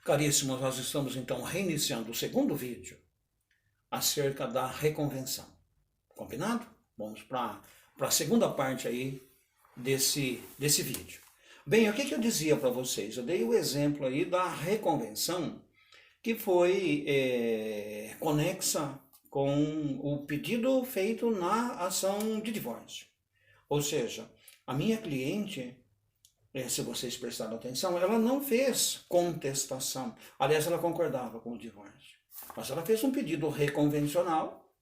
Caríssimos, nós estamos então reiniciando o segundo vídeo acerca da reconvenção. Combinado? Vamos para a segunda parte aí desse vídeo. Bem, o que eu dizia para vocês? Eu dei o exemplo aí da reconvenção que foi conexa com o pedido feito na ação de divórcio. Ou seja, a minha cliente, se vocês prestaram atenção, ela não fez contestação. Aliás, ela concordava com o divórcio. Mas ela fez um pedido reconvencional,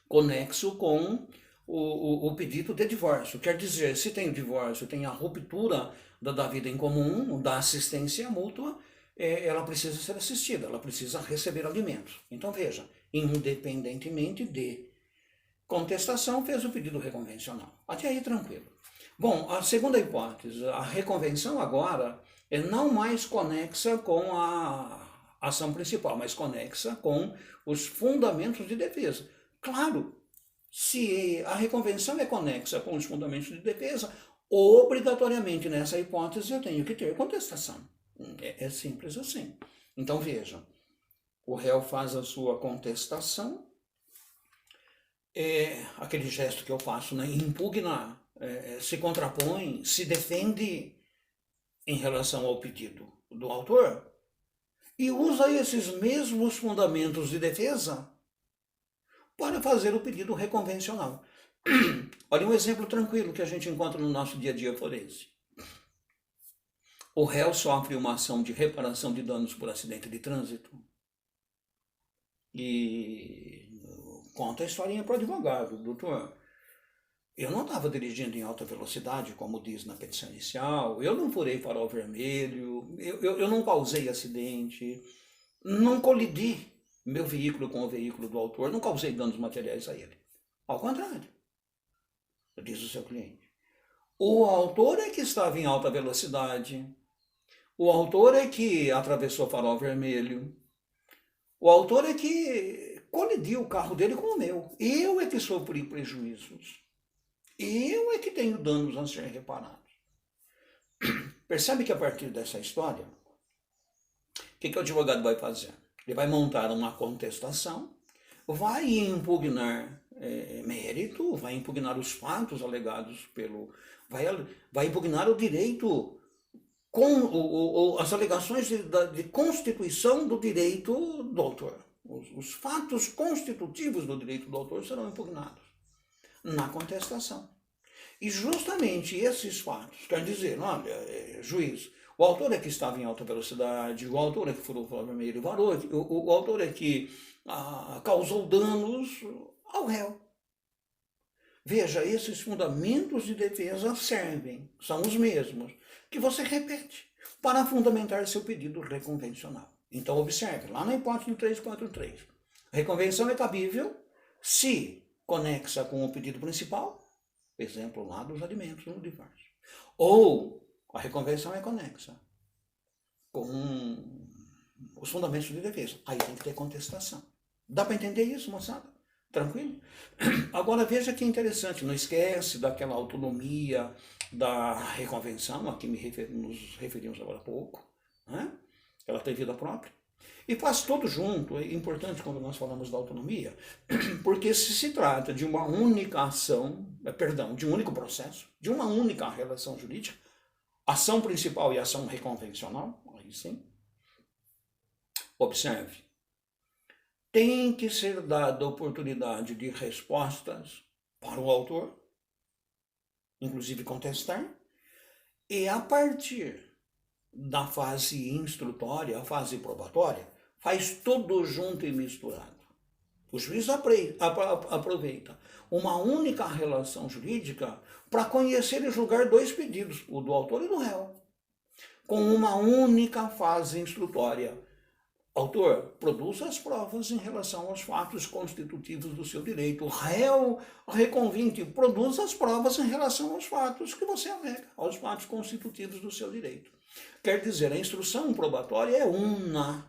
conexo com o pedido de divórcio. Quer dizer, se tem o divórcio, tem a ruptura da vida em comum, da assistência mútua, ela precisa ser assistida, ela precisa receber alimentos. Então veja, independentemente de contestação, fez o pedido reconvencional. Até aí tranquilo. Bom, a segunda hipótese, a reconvenção agora é não mais conexa com a ação principal, mas conexa com os fundamentos de defesa. Claro, se a reconvenção é conexa com os fundamentos de defesa, obrigatoriamente nessa hipótese eu tenho que ter contestação. É simples assim. Então veja, o réu faz a sua contestação, aquele gesto que eu faço, né? Impugna, se contrapõe, se defende em relação ao pedido do autor e usa esses mesmos fundamentos de defesa para fazer o pedido reconvencional. Olha um exemplo tranquilo que a gente encontra no nosso dia a dia forense. O réu sofre uma ação de reparação de danos por acidente de trânsito e conta a historinha para o advogado. Doutor, eu não estava dirigindo em alta velocidade, como diz na petição inicial, eu não furei farol vermelho, eu não causei acidente, não colidi meu veículo com o veículo do autor, não causei danos materiais a ele. Ao contrário, diz o seu cliente. O autor é que estava em alta velocidade, o autor é que atravessou farol vermelho, o autor é que colidiu o carro dele com o meu. Eu é que sofri prejuízos. Eu é que tenho danos a ser reparados. Percebe que a partir dessa história, o que o advogado vai fazer? Ele vai montar uma contestação, vai impugnar mérito, vai impugnar os fatos alegados vai impugnar o direito, as alegações de constituição do direito do autor. Os fatos constitutivos do direito do autor serão impugnados na contestação. E justamente esses fatos, quer dizer, olha, juiz, o autor é que estava em alta velocidade, o autor é que furou o farol vermelho, o autor é que causou danos ao réu. Veja, esses fundamentos de defesa servem, são os mesmos, que você repete para fundamentar seu pedido reconvencional. Então observe, lá na hipótese 343, a reconvenção é cabível se conexa com o pedido principal, exemplo lá dos alimentos no divórcio. Ou a reconvenção é conexa com os fundamentos de defesa. Aí tem que ter contestação. Dá para entender isso, moçada? Tranquilo? Agora veja que interessante, não esquece daquela autonomia da reconvenção, a que nos referimos agora há pouco, né? Ela tem vida própria. E faz tudo junto, é importante quando nós falamos da autonomia, porque se trata de uma única ação, de um único processo, de uma única relação jurídica, ação principal e ação reconvencional, aí sim, observe, tem que ser dada oportunidade de respostas para o autor, inclusive contestar, e a partir da fase instrutória, a fase probatória, faz tudo junto e misturado. O juiz aproveita uma única relação jurídica para conhecer e julgar dois pedidos, o do autor e do réu, com uma única fase instrutória. Autor, produza as provas em relação aos fatos constitutivos do seu direito. Réu, reconvinte, produza as provas em relação aos fatos que você alega, aos fatos constitutivos do seu direito. Quer dizer, a instrução probatória é una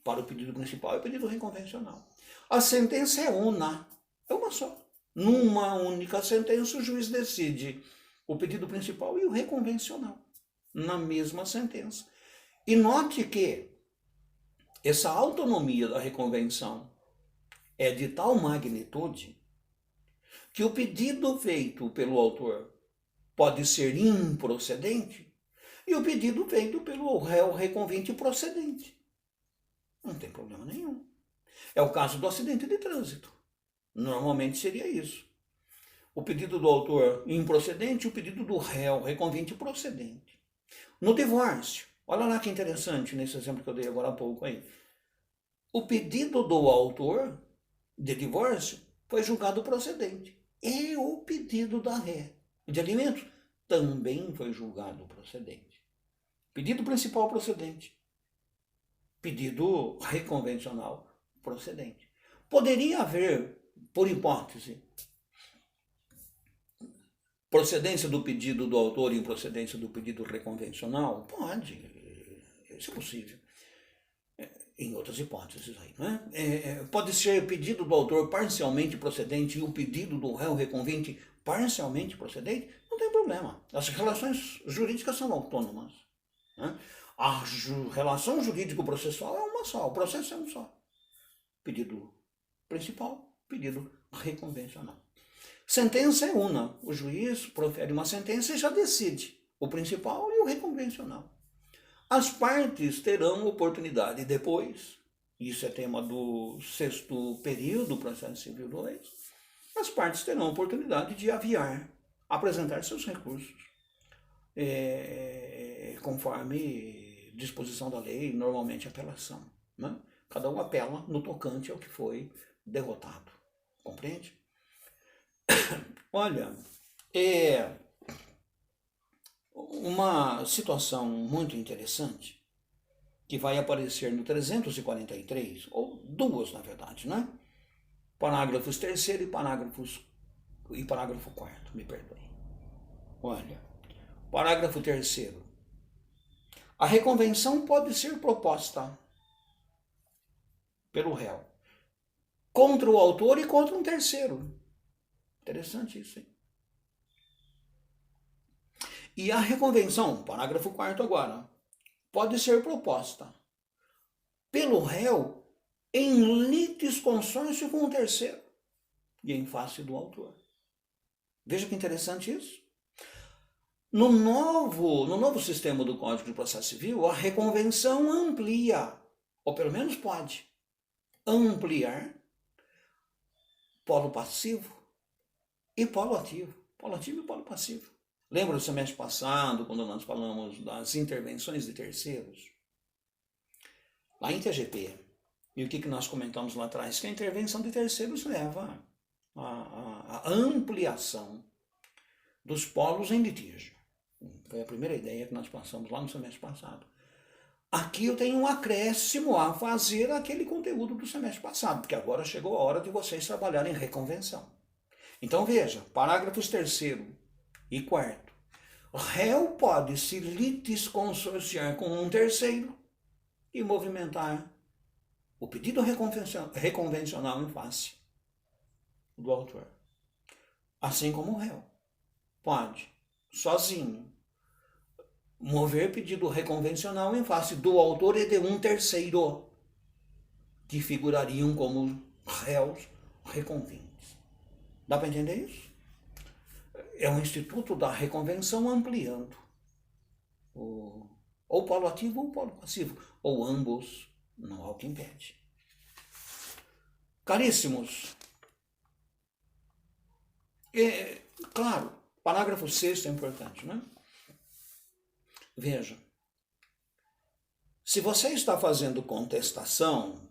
para o pedido principal e o pedido reconvencional. A sentença é una, é uma só. Numa única sentença, o juiz decide o pedido principal e o reconvencional, na mesma sentença. E note que essa autonomia da reconvenção é de tal magnitude que o pedido feito pelo autor pode ser improcedente e o pedido feito pelo réu reconvinte procedente. Não tem problema nenhum. É o caso do acidente de trânsito. Normalmente seria isso. O pedido do autor improcedente e o pedido do réu reconvinte procedente. No divórcio, olha lá que interessante nesse exemplo que eu dei agora há pouco aí. O pedido do autor de divórcio foi julgado procedente. E o pedido da ré de alimentos também foi julgado procedente. Pedido principal procedente. Pedido reconvencional procedente. Poderia haver, por hipótese, procedência do pedido do autor e improcedência do pedido reconvencional? Pode, isso é possível. Em outras hipóteses aí, né? Pode ser pedido do autor parcialmente procedente e o pedido do réu reconvinte parcialmente procedente? Não tem problema. As relações jurídicas são autônomas, né? A relação jurídico-processual é uma só, o processo é um só. Pedido principal, pedido reconvencional. Sentença é una. O juiz profere uma sentença e já decide o principal e o reconvencional. As partes terão oportunidade depois, isso é tema do 6º período do Processo Civil 2, as partes terão oportunidade de aviar, apresentar seus recursos, conforme disposição da lei, normalmente apelação, né? Cada um apela no tocante ao que foi derrotado, compreende? Olha, uma situação muito interessante que vai aparecer no 343, ou duas na verdade, né? Parágrafos 3º e parágrafo 4º, me perdoe. Olha, parágrafo 3º. A reconvenção pode ser proposta pelo réu contra o autor e contra um terceiro. Interessante isso, hein? E a reconvenção, parágrafo 4º agora, pode ser proposta pelo réu em litisconsórcio com o terceiro e em face do autor. Veja que interessante isso. No novo sistema do Código de Processo Civil, a reconvenção amplia, ou pelo menos pode ampliar, polo passivo e polo ativo. Polo ativo e polo passivo. Lembra do semestre passado, quando nós falamos das intervenções de terceiros? Lá em TGP. E o que nós comentamos lá atrás? Que a intervenção de terceiros leva à ampliação dos polos em litígio. Foi a primeira ideia que nós passamos lá no semestre passado. Aqui eu tenho um acréscimo a fazer aquele conteúdo do semestre passado, porque agora chegou a hora de vocês trabalharem reconvenção. Então veja, parágrafos 3º e 4º. Réu pode se litisconsorciar com um terceiro e movimentar o pedido reconvencional em face do autor. Assim como o réu pode, sozinho, mover pedido reconvencional em face do autor e de um terceiro, que figurariam como réus reconvintes. Dá para entender isso? É um instituto da reconvenção ampliando ou polo ativo ou polo passivo, ou ambos, não há o que impede. Caríssimos, claro, parágrafo 6º é importante, né? Veja, se você está fazendo contestação,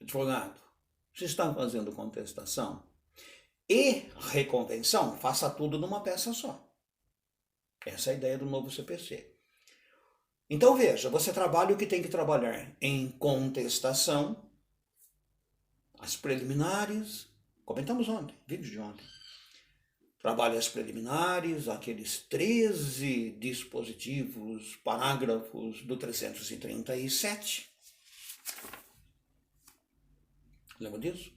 advogado, se está fazendo contestação e reconvenção, faça tudo numa peça só. Essa é a ideia do novo CPC. Então veja, você trabalha o que tem que trabalhar em contestação, as preliminares, comentamos ontem, vídeo de ontem. Trabalha as preliminares, aqueles 13 dispositivos, parágrafos do 337. Lembra disso?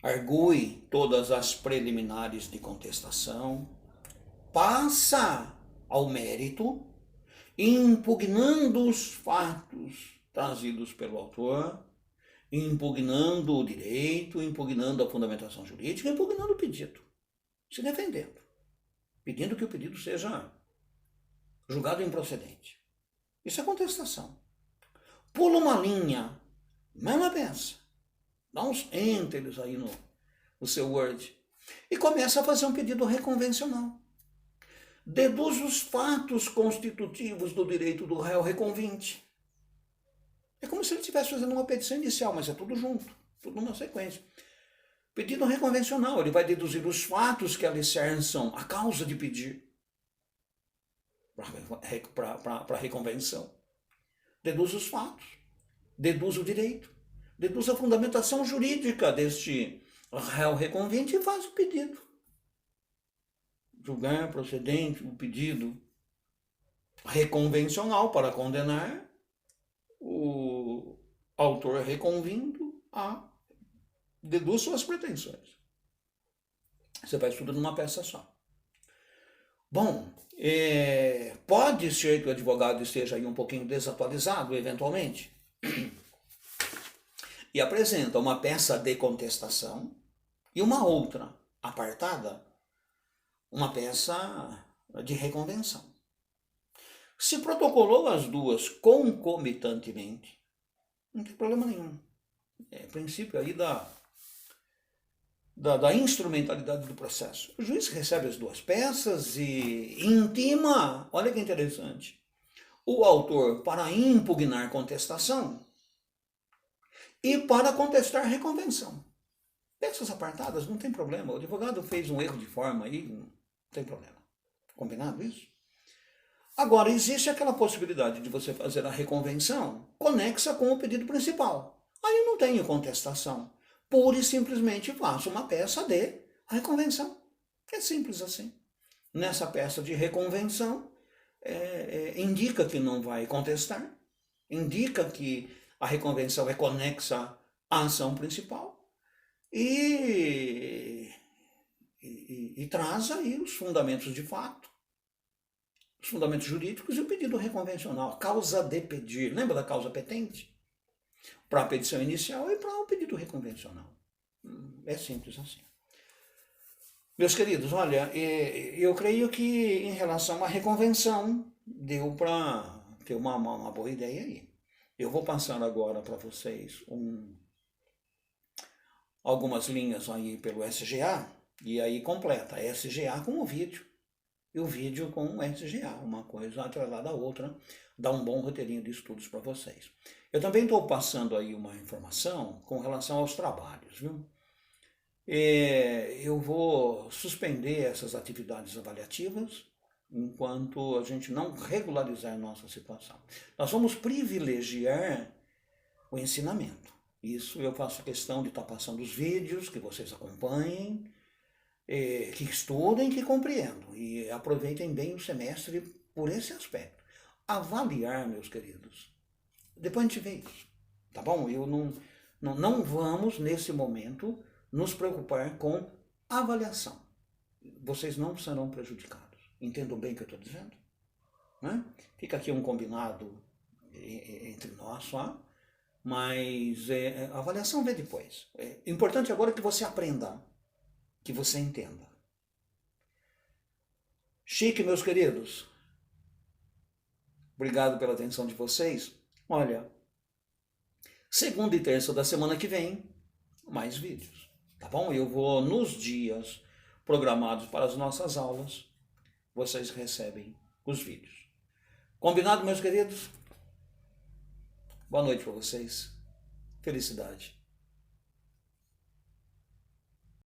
Argue todas as preliminares de contestação, passa ao mérito impugnando os fatos trazidos pelo autor, impugnando o direito, impugnando a fundamentação jurídica, impugnando o pedido, se defendendo, pedindo que o pedido seja julgado improcedente. Isso é contestação. Pula uma linha, mesma peça, dá uns enters aí no seu Word e começa a fazer um pedido reconvencional. Deduz os fatos constitutivos do direito do réu reconvinte. É como se ele estivesse fazendo uma petição inicial, mas é tudo junto, tudo numa sequência. Pedido reconvencional, ele vai deduzir os fatos que alicerçam a causa de pedir para reconvenção. Deduz os fatos, deduz o direito, deduz a fundamentação jurídica deste réu reconvinte e faz o pedido. Julgar procedente o pedido reconvencional para condenar o autor reconvindo a deduz suas pretensões. Você faz tudo numa peça só. Bom, pode ser que o advogado esteja aí um pouquinho desatualizado, eventualmente, e apresenta uma peça de contestação e uma outra apartada, uma peça de reconvenção. Se protocolou as duas concomitantemente, não tem problema nenhum. É princípio aí da instrumentalidade do processo. O juiz recebe as duas peças e intima, olha que interessante, o autor para impugnar contestação e para contestar reconvenção. Peças apartadas, não tem problema. O advogado fez um erro de forma aí, não tem problema. Combinado isso? Agora, existe aquela possibilidade de você fazer a reconvenção conexa com o pedido principal. Aí eu não tenho contestação. Pura e simplesmente faço uma peça de reconvenção. É simples assim. Nessa peça de reconvenção, indica que não vai contestar, indica que a reconvenção é conexa à ação principal e traz aí os fundamentos de fato, os fundamentos jurídicos e o pedido reconvencional, a causa de pedir. Lembra da causa petente? Para a petição inicial e para o pedido reconvencional. É simples assim. Meus queridos, olha, eu creio que em relação à reconvenção deu para ter uma boa ideia aí. Eu vou passar agora para vocês algumas linhas aí pelo SGA e aí completa SGA com o vídeo e o vídeo com o SGA, uma coisa atrelada à outra, dá um bom roteirinho de estudos para vocês. Eu também estou passando aí uma informação com relação aos trabalhos, viu? Eu vou suspender essas atividades avaliativas enquanto a gente não regularizar nossa situação. Nós vamos privilegiar o ensinamento. Isso eu faço questão de estar passando os vídeos, que vocês acompanhem, que estudem, que compreendam e aproveitem bem o semestre por esse aspecto. Avaliar, meus queridos, depois a gente vê isso, tá bom? Não vamos, nesse momento, nos preocupar com avaliação. Vocês não serão prejudicados. Entendam bem o que eu estou dizendo? Né? Fica aqui um combinado entre nós só, mas a avaliação vem depois. Importante agora é que você aprenda, que você entenda. Chique, meus queridos. Obrigado pela atenção de vocês. Olha, segunda e terça da semana que vem, mais vídeos, tá bom? Eu vou nos dias programados para as nossas aulas, vocês recebem os vídeos. Combinado, meus queridos? Boa noite para vocês. Felicidade.